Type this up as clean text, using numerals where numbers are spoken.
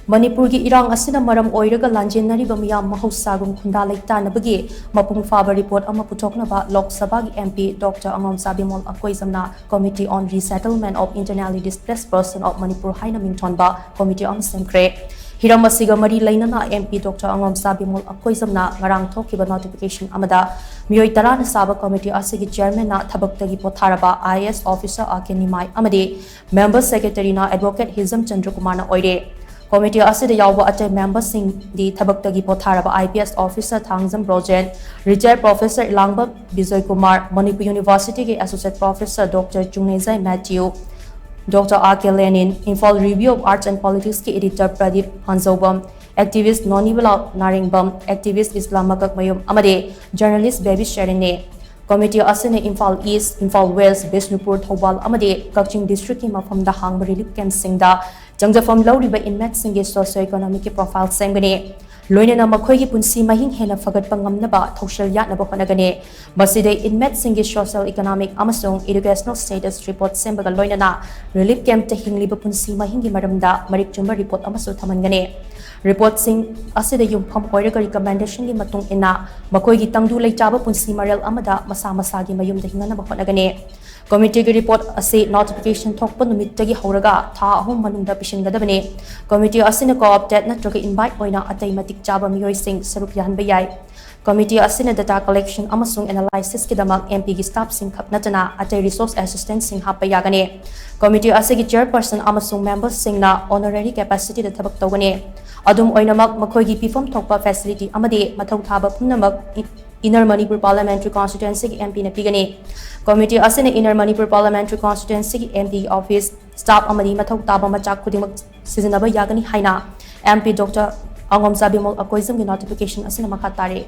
Manipur ki irang asina maram oiraga Lanjenariba Meeyam Mahousagum Khunda Leitanabagi mapung phaba report ama Puthoknaba Lok Sabha ki MP Dr. Angomcha Bimol Akoijam na Committee on Resettlement of Internally Displaced Person of Manipur haina mingthonba Committee on Semkhre Hiram asiga mari lainana MP Dr. Angomcha Bimol Akoijam na ngarang thokiba notification amada miyoi tara na saba committee asigi chairman na thabaktagi potharaba IAS officer akenimai amadi member secretary na advocate Hizam Chandra Kumar na oire Committee asida yawba atay members sing di thabaktagi potharaba IPS officer Thangjam Brojen, retired professor Ilangba Bijoy Kumar, Manipur University ke associate professor Dr. Chungnezai Matthew, Dr. R.K. Lenin, Infal Review of Arts and Politics ke editor Pradeep Hanzobam, activist Nonibala Naringbam, activist Islam Makak Mayum Amade, journalist Baby Sherine. Committee asina Infal East, Infal West, Bishnupur, Thobal Amade, Kaching District ki mafamda hangba relief camp singda, Jangjafam lauriba inmates singe socio-economic profile sengane. Loinana makhoi ki punsi mahing hena fagat pangamnaba thoshal yatnaba honagane. Maside inmates singe social economic amasung educational status report sembaga loinana relief camp te hingliba punsi mahingi maramda marik chumba report amasu thamangane. Report sing asida yumpham oiraga recommendation gi matung ina makhoi gi tangdu leichaba punsi marel amada masa masa gi mayum da hinganaba honagane. Committee ki report ase notification thokpa numittagi horaga tha ahum manungda pishingadabane. Committee asina co-opted natraga invite oina atay matik chaba miyoi sing sarup yahanba yai. Committee asina data collection amasung analysis kidamak MP gi staff sing khapnatana atay resource assistance sing hapa yagane. Committee asigi chairperson amasung members sing na honorary capacity da thabak tawgane. Adum oinamak makhoi gi pifam thokpa facility amade mathau thaba punamak Inner Manipur Parliamentary Constituency ki MP na pigane. Committee asina Inner Manipur Parliamentary Constituency ki MP office staff amadi mathau taba machak khudimak sizinaba yagani haina MP Dr. Angomcha Bimol Akoijam ki notification asina makha tare.